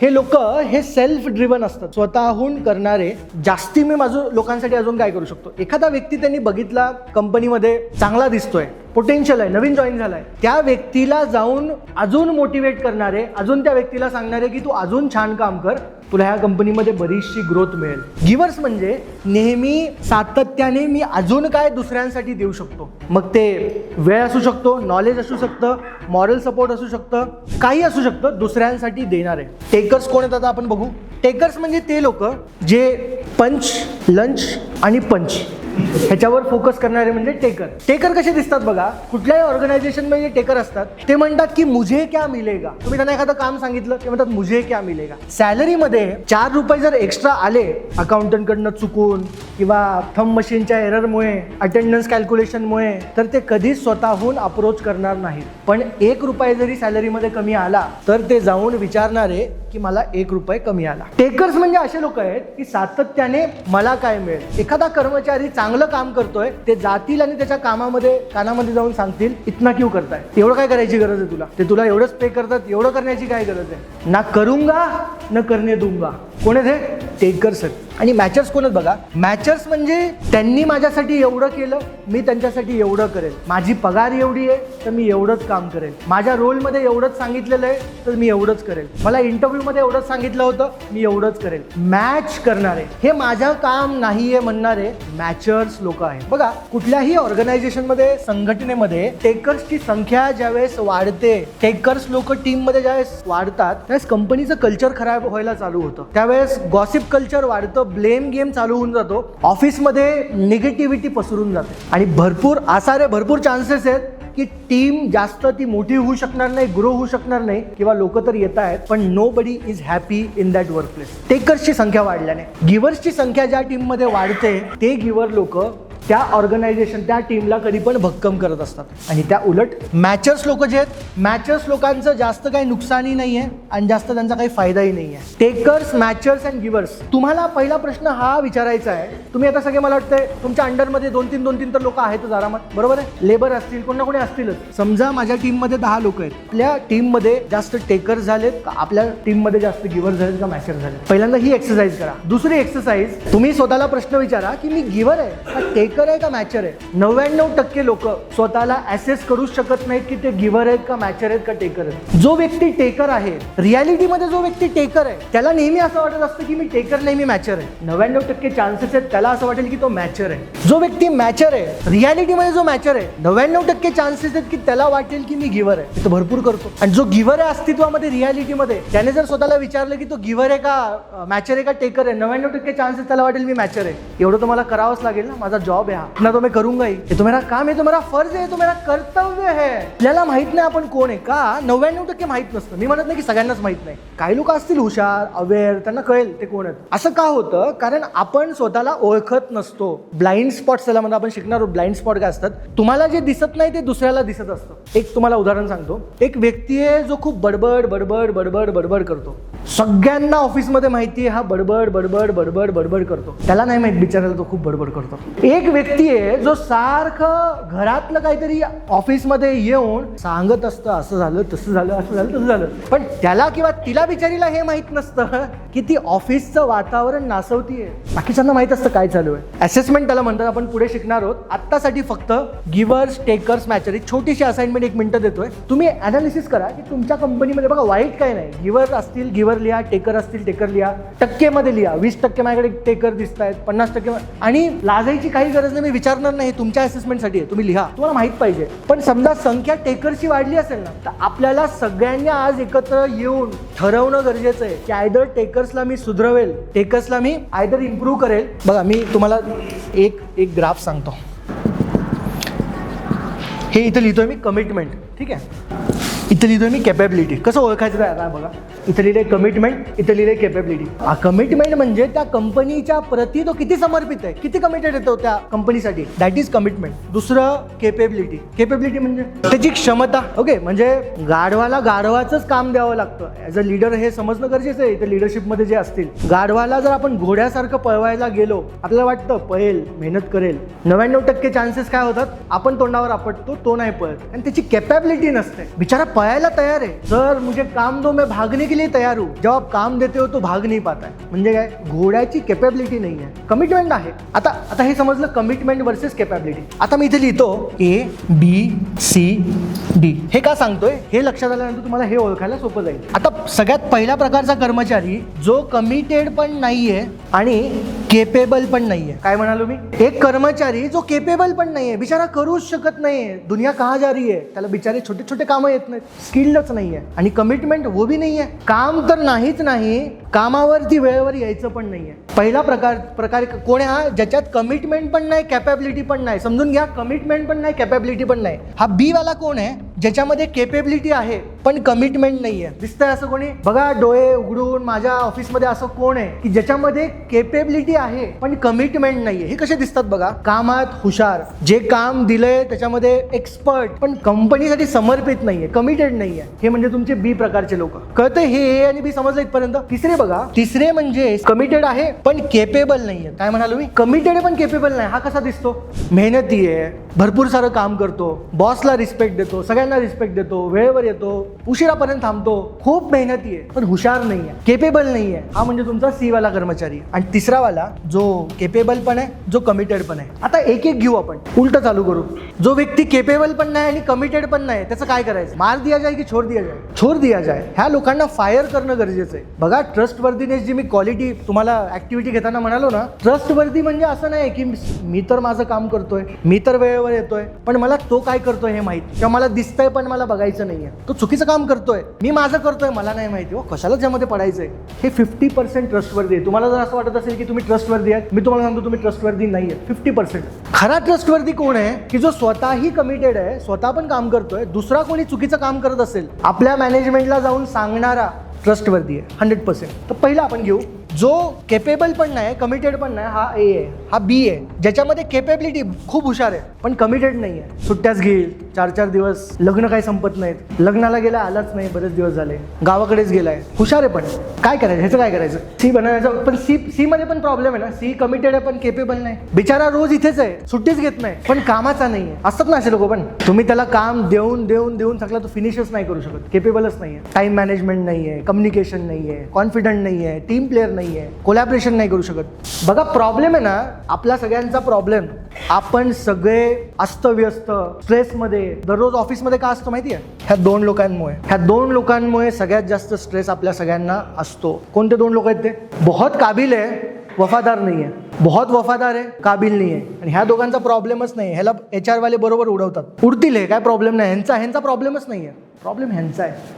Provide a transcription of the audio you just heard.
हे लोक हे सेल्फ ड्रिव्हन असतात, स्वतःहून करणारे. जास्ती मी माझं लोकांसाठी अजून काय करू शकतो, एखादा व्यक्ती त्यांनी बघितला कंपनीमध्ये चांगला दिसतोय, पोटेन्शियल आहे, नवीन जॉईन झालाय, त्या व्यक्तीला जाऊन अजून मोटिवेट करणारे, अजून त्या व्यक्तीला सांगणारे की तू अजून छान काम कर, तुला ह्या कंपनीमध्ये बरीचशी ग्रोथ मिळेल. गिव्हर्स म्हणजे नेहमी सातत्याने मी अजून काय दुसऱ्यांसाठी देऊ शकतो, मग ते वेळ असू शकतो, नॉलेज असू शकतं, मॉरल सपोर्ट असू शकतं, काही असू शकतं, दुसऱ्यांसाठी देणारे. टेकर्स कोण आहेत आता आपण बघू. टेकर्स म्हणजे ते लोक जे पंच, लंच आणि पंच ह्याच्यावर फोकस करणारे म्हणजे टेकर. टेकर कसे दिसतात बघा, कुठल्याही ऑर्गनायझेशनमध्ये टेकर असतात, ते म्हणतात की मुझे क्या मिलेगा. तुम्ही त्यांना एखादं काम सांगितलं, ते म्हणतात मुझे क्या मिलेगा. सॅलरीमध्ये 4 रुपये जर एक्स्ट्रा आले अकाउंटंटकडनं चुकून किंवा थंब मशीनच्या एररमुळे, अटेंडन्स कॅल्क्युलेशनमुळे, तर ते कधीच स्वतःहून अप्रोच करणार नाहीत. पण 1 रुपये जरी सॅलरीमध्ये कमी आला तर ते जाऊन विचारणारे की मला 1 रुपये कमी आला. टेकर्स म्हणजे असे लोक आहेत की सातत्याने मला काय मिळेल. एखादा कर्मचारी चांगलं काम करतोय, ते जातील आणि त्याच्या कानामध्ये जाऊन सांगतील इतना क्यों करताय, एवढं काय करायची गरज आहे तुला, ते तुला एवढंच पे करतात, एवढं करण्याची काय गरज आहे. ना करूंगा न करणे दूंगा. कोण आहेत हे? टेकर्स आहेत. आणि मॅचर्स कोण आहेत बघा. मॅचर्स म्हणजे त्यांनी माझ्यासाठी एवढं केलं, मी त्यांच्यासाठी एवढं करेल. माझी पगार एवढी आहे तर मी एवढंच काम करेल. माझ्या रोलमध्ये एवढंच सांगितलेलं आहे तर मी एवढंच करेल. मला इंटरव्ह्यूमध्ये एवढंच सांगितलं होतं, मी एवढंच करेल. मॅच करणारे, हे माझं काम नाहीये म्हणणारे मॅचर्स लोक आहेत. बघा, कुठल्याही ऑर्गनायझेशनमध्ये, संघटनेमध्ये टेकर्सची संख्या ज्यावेळेस वाढते, टेकर्स लोक टीममध्ये ज्यावेळेस वाढतात, त्यावेळेस कंपनीचं कल्चर खराब व्हायला चालू होतं. त्यावेळेस गॉसिप कल्चर वाढतं, ब्लेम गेम चालू होऊन जातो, ऑफिसमध्ये निगेटिव्हिटी पसरून जाते आणि भरपूर चान्सेस आहेत की टीम जास्त ती मोठी होऊ शकणार नाही, ग्रो होऊ शकणार नाही, किंवा लोक तर येत आहेत पण nobody is happy in that workplace. टेकर्सची संख्या वाढल्याने गिव्हर्सची संख्या ज्या टीममध्ये वाढते, ते गिव्हर लोक त्या ऑर्गनायझेशन, त्या टीमला कधी पण भक्कम करत असतात. आणि त्या उलट मॅचर्स लोक जे आहेत, मॅचर्स लोकांचं जास्त काही नुकसानही नाही आहे आणि जास्त त्यांचा काही फायदाही नाही आहे. Takers, matchers and givers. तुम्हाला पहिला प्रश्न हा विचारायचा आहे, तुम्ही आता सगळे मला वाटतंय तुमच्या अंडरमध्ये 2-3 तर लोक आहेतच आरामात, बरोबर आहे. लेबर असतील, कोण ना कोणी असतीलच. समजा माझ्या टीममध्ये 10 लोक आहेत, आपल्या टीममध्ये जास्त टेकर्स झालेत का आपल्या टीममध्ये जास्त गिव्हर झालेत का मॅचर झाले. पहिल्यांदा ही एक्सरसाइज करा. दुसरी एक्सरसाइज, तुम्ही स्वतःला प्रश्न विचारा की मी गिव्हर आहे का टेकर आहे का मॅचर आहे. 99% लोक स्वतःला ॲसेस करू शकत नाहीत की ते गिव्हर आहेत का मॅचर आहेत का टेकर आहेत. जो व्यक्ती टेकर आहे, रियालिटीमध्ये जो व्यक्ती टेकर आहे, त्याला नेहमी असं वाटत असतं की मी टेकर नाही, मी मॅचर आहे. 99% चान्सेस आहेत त्याला असं वाटेल की तो मॅचर आहे. जो व्यक्ती मॅचर आहे, रियालिटीमध्ये जो मॅचर आहे, 99% चान्सेस आहेत की त्याला वाटेल की मी गिव्हर आहे. तो भरपूर करतो. आणि जो गिव्हर आहे अस्तित्वामध्ये, रियालिटीमध्ये, त्याने जर स्वतःला विचारलं की तो गिव्हर आहे का मॅचर आहे का टेकर आहे, 99% चान्सेस त्याला वाटेल मी मॅचर आहे. एवढं तुम्हाला करावंच लागेल ना, माझा जॉब ना तो मैं करूंगा ही, ये तो मेरा काम है, तो मेरा फर्ज है, तो मेरा कर्तव्य है. आपल्याला माहित नाही आपण कोण आहे का, 99% माहित नसतं. मी म्हणत नाही की सगळ्यांनाच माहित नाही, काही लोक असतील हुशार, अवेअर, त्यांना कळेल ते कोण आहेत. असं का होतं, कारण आपण स्वतःला ओळखत नसतो. ब्लाइंड स्पॉट्स त्याला म्हणजे आपण शिकणार आहोत. ब्लाइंड स्पॉट काय असतात, तुम्हाला जे दिसत नाही ते दुसऱ्याला दिसत असतं. एक तुम्हाला उदाहरण सांगतो. एक व्यक्ती आहे जो खूप बडबड बडबड बडबड बडबड करतो. सगळ्यांना ऑफिसमध्ये माहिती आहे हा बडबड बडबड बडबड बडबड करतो. त्याला नाही माहित बिचारायला तो खूप बडबड करतो. एक व्यक्ती आहे जो सारखं घरातलं काहीतरी ऑफिसमध्ये येऊन सांगत असतं, असं झालं तसं झालं, असं झालं तसं झालं, पण त्याला किंवा तिला बिचारीला हे माहित नसतं की ती ऑफिसचं वातावरण नासवतीये. बाकीच्यांना माहित असतं काय चालू आहे. असेसमेंट त्याला म्हणतात. आपण पुढे शिकणार आहोत. आत्तासाठी फक्त गिव्हर्स, टेकर्स, मॅचर ही छोटीशी असाइनमेंट 1 मिनिट देतोय. तुम्ही अनालिसिस करा की तुमच्या कंपनीमध्ये बघा वाईट काय नाही. गिव्हर असतील गिव्हर लिहा, टेकर असतील टेकर लिहा, टक्केमध्ये लिहा. 20% माझ्याकडे टेकर दिसत आहेत, 50%. आणि लाजायची काही गरज नाही, मी विचारणार नाही, तुमच्या असेसमेंटसाठी आहे, तुम्ही लिहा, तुम्हाला माहित पाहिजे. पण समजा संख्या टेकरची वाढली असेल ना, तर आपल्याला सगळ्यांनी आज एकत्र येऊन ठरवणं गरजेचं आहे की आयदर टेकर्सला मी सुधरवेल, टेकर्सला मी आयदर इम्प्रूव्ह करेल. बघा, मी तुम्हाला एक ग्राफ सांगतो. हे इथं लिहितोय मी कमिटमेंट, ठीक आहे. इथं लिहितोय मी कॅपेबिलिटी. कसं ओळखायचं काय बघा, इथं लिहिलंय कमिटमेंट, इथं लिहिलंय कॅपेबिलिटी. कमिटमेंट म्हणजे त्या कंपनीच्या प्रती तो किती समर्पित आहे, किती कमिटेड येतो त्या कंपनीसाठी, दॅट इज कमिटमेंट. दुसरं केपेबिलिटी. केपेबिलिटी म्हणजे त्याची क्षमता. ओके, म्हणजे गाढवाला गाढवाचंच काम द्यावं लागतं. ॲज अ लीडर हे समजणं गरजेचं आहे. इथं लिडरशिपमध्ये जे असतील, गाढवाला जर आपण घोड्यासारखं पळवायला गेलो, आपल्याला वाटतं पळेल, मेहनत करेल, 99% चान्सेस काय होतात, आपण तोंडावर आपटतो, तो नाही पळत, आणि त्याची कॅपेबिलिटी नसते. बिचारा पळायला तयार आहे, सर मुझे काम दो मैं भागने के लिए तयार हूँ, जब आप काम देते हो तो भाग नहीं पाता है. म्हणजे काय, घोड्याची कॅपेबिलिटी नाही आहे, कमिटमेंट आहे. आता हे समजलं कमिटमेंट वर्सेस कॅपेबिलिटी. आता मी इथे लिहितो ABCD. हे का सांगतोय हे लक्षात आल्यानंतर तुम्हाला हे ओळखायला सोपं जाईल. आता सगळ्यात पहिल्या प्रकारचा कर्मचारी जो कमिटेड पण नाहीये आणि केपेबल पण नाहीये. काय म्हणालो मी, एक कर्मचारी जो केपेबल पण नाहीये, बिचारा करूच शकत नाहीये, दुनिया कहाँ जा रही है, त्याला बिचारे छोटे छोटे कामं येत नाहीत, स्किल्डच नाहीये, आणि कमिटमेंट वो भी नाहीये. काम तर नाहीच नाही, कामावरती वेळेवर यायचं पण नाहीये. पहिला प्रकार कोण आहे हा, ज्याच्यात कमिटमेंट पण नाही कॅपेबिलिटी पण नाही. समजून घ्या, कमिटमेंट पण नाही कॅपेबिलिटी पण नाही. हा बी वाला कोण आहे, ज्याच्यामध्ये केपेबिलिटी आहे पण कमिटमेंट नाहीये. दिसतंय असं कोणी, बघा डोळे उघडून माझ्या ऑफिसमध्ये असं कोण आहे की ज्याच्यामध्ये केपेबिलिटी आहे पण कमिटमेंट नाहीये. हे कसे दिसतात बघा, कामात हुशार, जे काम दिलंय त्याच्यामध्ये एक्सपर्ट पण कंपनीसाठी समर्पित नाहीये, कमिटेड नाहीये. हे म्हणजे तुमचे बी प्रकारचे लोक. कळतं हे ए आणि बी समजलं इथपर्यंत. तिसरे बघा, तिसरे म्हणजे कमिटेड आहे पण केपेबल नाहीये. काय म्हणालो मी, कमिटेड आहे पण केपेबल नाही. हा कसा दिसतो, मेहनती आहे, भरपूर सारं काम करतो, बॉसला रिस्पेक्ट देतो, सगळ्यांना रिस्पेक्ट देतो, वेळेवर येतो, उशिरापर्यंत थांबतो, खूप मेहनती आहे पण हुशार नाहीये, केपेबल नाहीये. हा म्हणजे तुमचा सी वाला कर्मचारी. आणि तिसरा वाला जो केपेबल पण आहे, जो कमिटेड पण आहे. आता एक एक घेऊ आपण, उलट चालू करू. जो व्यक्ती केपेबल पण नाही आणि कमिटेड पण नाही, त्याचं काय करायचं, मार दिया जाए की छोड़ दिया जाए. छोड़ दिया जाए. ह्या लोकांना फायर करणं गरजेचं आहे. बघा, ट्रस्ट वर्दीनेस जी मी क्वालिटी तुम्हाला ऍक्टिव्हिटी घेताना म्हणालो ना, ट्रस्ट वर्दी म्हणजे असं नाही की मी तर माझं काम करतोय, मी तर वेळेवर येतोय, पण मला तो काय करतोय हे माहिती, किंवा मला दिसतंय पण मला बघायचं नाहीये, तो चुकीचं काम करतोय, मी माझं करतोय, मला नाही माहिती. हो, कशाला त्यामध्ये पडायचंय. हे 50% ट्रस्टवर्दी आहे. तुम्हाला जर असं वाटत असेल की तुम्ही ट्रस्टवर्दी आहात, मी तुम्हाला सांगतो तुम्ही ट्रस्टवर्दी नाही आहे. 50%. खरा ट्रस्टवर्दी कोण आहे, की जो स्वतःही कमिटेड आहे, स्वतः पण काम करतोय, दुसरा कोणी चुकीचं काम करत असेल आपल्या मॅनेजमेंटला जाऊन सांगणारा ट्रस्टवर्दी आहे 100%. तर पहिला आपण घेऊ, जो केपेबल पण नाही, कमिटेड पण नाही, हा ए आहे. हा बी आहे, ज्याच्यामध्ये केपेबिलिटी खूप हुशार आहे पण कमिटेड नाही आहे. सुट्ट्याच घेईल, 4-4 दिवस, लग्न काही संपत नाहीत, लग्नाला गेला आलाच नाही, बरेच दिवस झाले, गावाकडेच गेलाय, हुशार आहे पण काय करायचं, ह्याचं काय करायचं. सी बनवायचं, पण सी मध्ये पण प्रॉब्लेम आहे ना, सी कमिटेड आहे पण केपेबल नाही. बिचारा रोज इथेच आहे, सुट्टीच घेत नाही पण कामाचा नाही आहे. असतात ना असे लोक. पण तुम्ही त्याला काम देऊन देऊन देऊन सगळं तो फिनिशच नाही करू शकत, केपेबलच नाही आहे. टाइम मॅनेजमेंट नाही आहे, कम्युनिकेशन नाही आहे, कॉन्फिडंट नाही आहे, टीम प्लेअर नाही आहे, कोलॅबरेशन नाही करू शकत. बघा, प्रॉब्लेम आहे ना आपला सगळ्यांचा प्रॉब्लेम, आपण सगळे अस्तव्यस्त स्ट्रेसमध्ये दररोज ऑफिसमध्ये का असतो माहिती आहे, ह्या दोन लोकांमुळे सगळ्यात जास्त स्ट्रेस आपल्या सगळ्यांना असतो. कोणते दोन लोक आहेत ते, बहुत काबिल आहे वफादार नाही आहे, बहुत वफादार आहे काबिल नाही आहे. आणि ह्या दोघांचा प्रॉब्लेमच नाही. ह्याला HR वाले बरोबर उडवतात, उडतील, हे काय प्रॉब्लेम नाही, ह्यांचा प्रॉब्लेमच नाही आहे, प्रॉब्लेम ह्यांचा आहे.